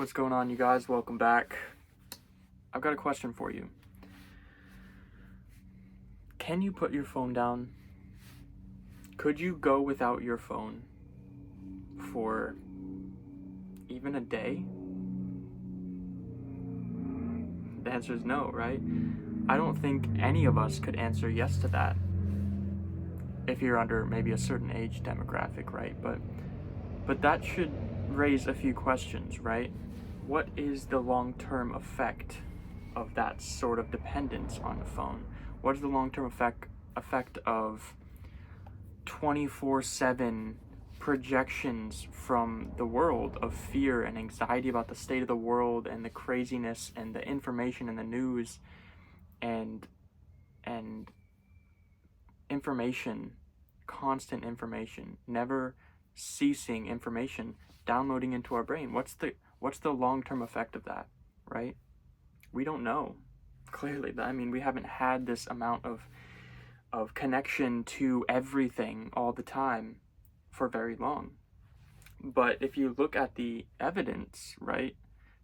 What's going on, you guys? Welcome back. I've got a question for you. Can you put your phone down? Could you go without your phone for even a day? The answer is no, right? I don't think any of us could answer yes to that if you're under maybe a certain age demographic, right? But that should raise a few questions, right? What is the long-term effect of that sort of dependence on the phone? What is the long-term effect of 24/7 projections from the world of fear and anxiety about the state of the world and the craziness and the information in the news and information, constant information, never ceasing information downloading into our brain? What's the long-term effect of that, right? We don't know. Clearly, I mean, we haven't had this amount of connection to everything all the time for very long. But if you look at the evidence, right?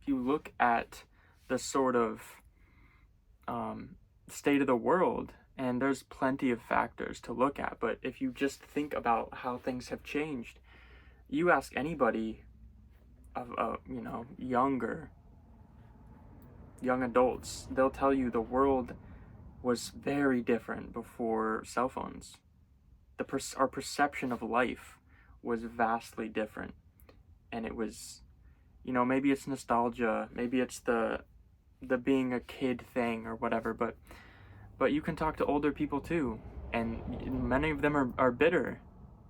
If you look at the sort of state of the world, and there's plenty of factors to look at, but if you just think about how things have changed, you ask anybody of young adults, they'll tell you the world was very different before cell phones. Our perception of life was vastly different, and it was, maybe it's nostalgia, maybe it's the being a kid thing or whatever, but you can talk to older people too, and many of them are bitter,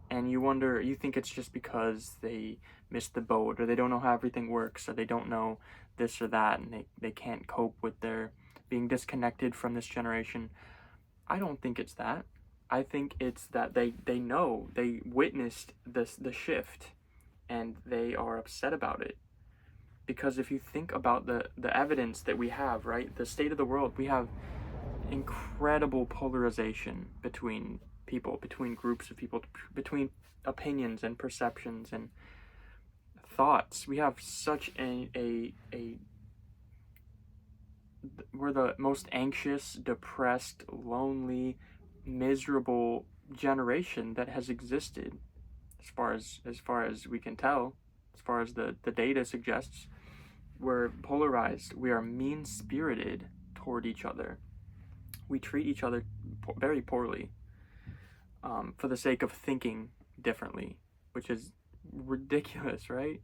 and you think it's just because they missed the boat, or they don't know how everything works, or they don't know this or that, and they can't cope with their being disconnected from this generation. I don't think it's that. I think it's that they know, they witnessed the shift, and they are upset about it. Because if you think about the evidence that we have, right, the state of the world, we have incredible polarization between people, between groups of people, between opinions and perceptions and thoughts. We have such we're the most anxious, depressed, lonely, miserable generation that has existed, as far as we can tell, as far as the data suggests. We're polarized. We are mean-spirited toward each other. We treat each other very poorly for the sake of thinking differently, which is ridiculous, right?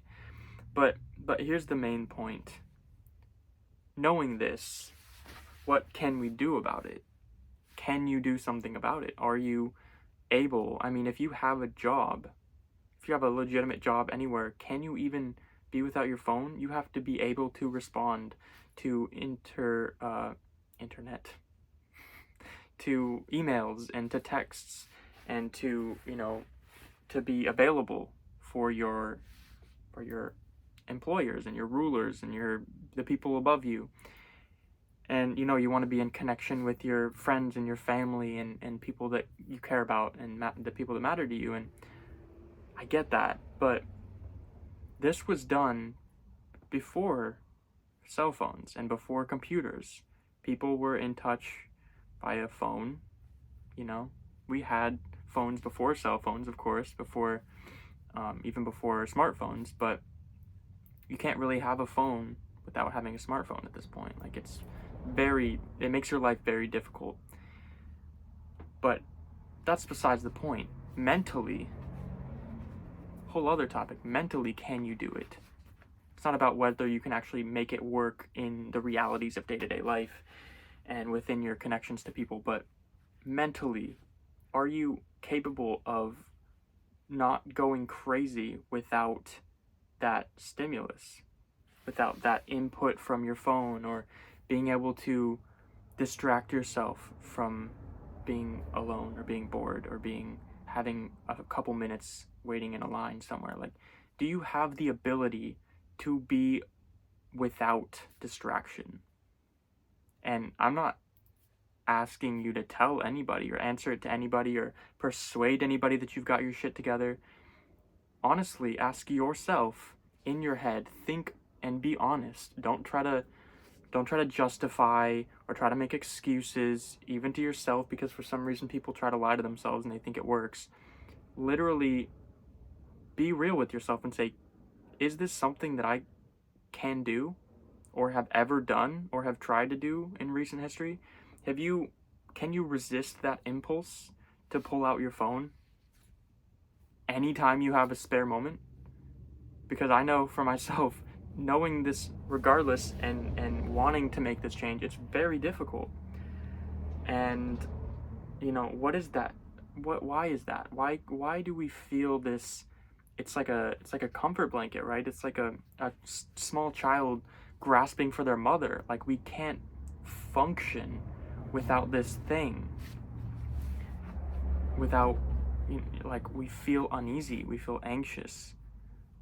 But here's the main point. Knowing this, what can we do about it? Can you do something about it? Are you able? I mean, if you have a job, if you have a legitimate job anywhere, can you even be without your phone? You have to be able to respond to internet, to emails and to texts, and to to be available for your employers and your rulers and the people above you. And you want to be in connection with your friends and your family and people that you care about, and the people that matter to you. And I get that, but this was done before cell phones and before computers. People were in touch via phone. We had phones before cell phones, of course, even before smartphones, but you can't really have a phone without having a smartphone at this point. Like, it makes your life very difficult. But that's besides the point. Mentally, whole other topic, mentally, can you do it? It's not about whether you can actually make it work in the realities of day-to-day life and within your connections to people, but mentally, are you capable of not going crazy without that stimulus, without that input from your phone, or being able to distract yourself from being alone or being bored or having a couple minutes waiting in a line somewhere? Like, do you have the ability to be without distraction? And I'm not asking you to tell anybody or answer it to anybody or persuade anybody that you've got your shit together. Honestly, ask yourself in your head, think and be honest. Don't try to justify or try to make excuses, even to yourself, because for some reason people try to lie to themselves and they think it works. Literally, be real with yourself and say, is this something that I can do or have ever done or have tried to do in recent history? Can you resist that impulse to pull out your phone anytime you have a spare moment? Because I know for myself, knowing this regardless and wanting to make this change, it's very difficult. And what is that? Why is that? Why do we feel this? It's like a comfort blanket, right? It's like a small child grasping for their mother. Like, we can't function without this thing. Without, like, we feel uneasy, we feel anxious,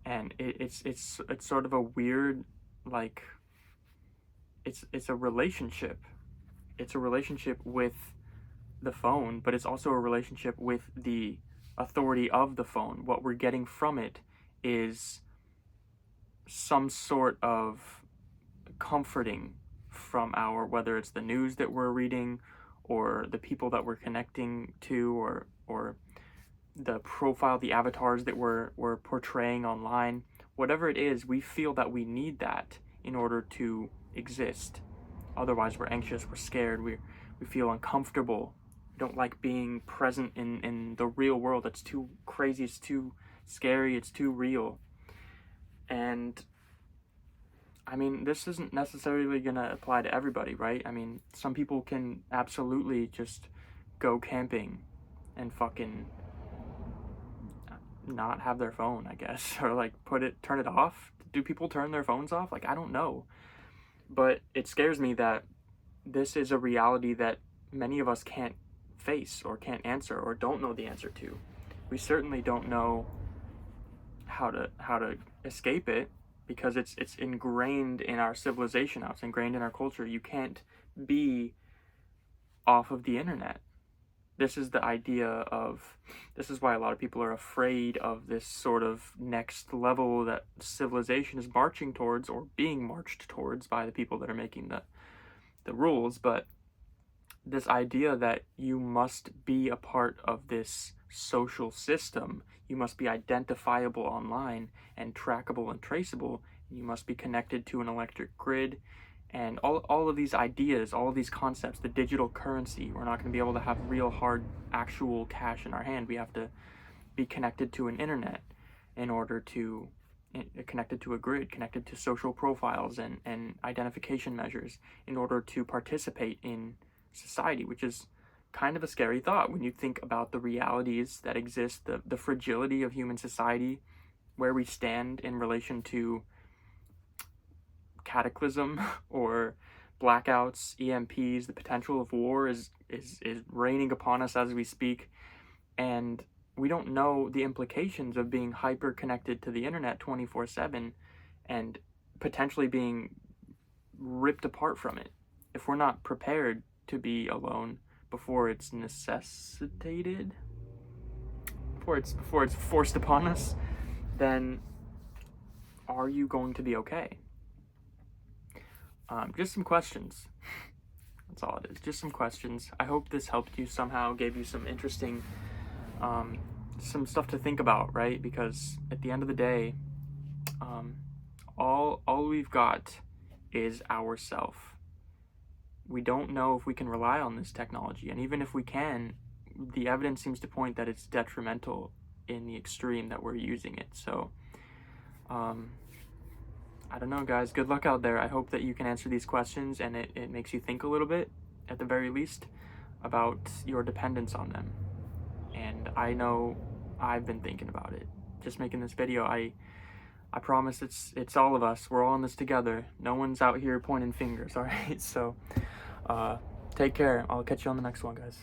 and it's sort of a weird, like, it's a relationship. It's a relationship with the phone, but it's also a relationship with the authority of the phone. What we're getting from it is some sort of comforting from whether it's the news that we're reading, or the people that we're connecting to, or the profile, the avatars that we're portraying online. Whatever it is, we feel that we need that in order to exist. Otherwise, we're anxious, we're scared, we feel uncomfortable. We don't like being present in the real world. It's too crazy, it's too scary, it's too real. And I mean, this isn't necessarily going to apply to everybody, right? I mean, some people can absolutely just go camping and fucking not have their phone, I guess, or like turn it off. Do people turn their phones off? Like, I don't know. But it scares me that this is a reality that many of us can't face or can't answer or don't know the answer to. We certainly don't know how to escape it, because it's ingrained in our civilization now. It's ingrained in our culture. You can't be off of the internet. This is the idea of, this is why a lot of people are afraid of this sort of next level that civilization is marching towards, or being marched towards by the people that are making the rules. But this idea that you must be a part of this social system, you must be identifiable online and trackable and traceable, and you must be connected to an electric grid, and all of these ideas, all of these concepts, the digital currency. We're not going to be able to have real hard actual cash in our hand. We have to be connected to an internet in order to, connected to a grid, connected to social profiles and identification measures in order to participate in society, which is kind of a scary thought when you think about the realities that exist, the fragility of human society, where we stand in relation to cataclysm or blackouts, EMPs. The potential of war is raining upon us as we speak, and we don't know the implications of being hyper connected to the internet 24/7 and potentially being ripped apart from it if we're not prepared to be alone before it's necessitated, before it's forced upon us. Then are you going to be okay? Just some questions. That's all it is. Just some questions. I hope this helped you somehow, gave you some interesting, some stuff to think about, right? Because at the end of the day, all we've got is ourself. We don't know if we can rely on this technology, and even if we can, the evidence seems to point that it's detrimental in the extreme that we're using it. So, I don't know, guys. Good luck out there. I hope that you can answer these questions and it makes you think a little bit, at the very least, about your dependence on them. And I know I've been thinking about it. Just making this video, I promise it's all of us. We're all in this together. No one's out here pointing fingers, all right? So, take care. I'll catch you on the next one, guys.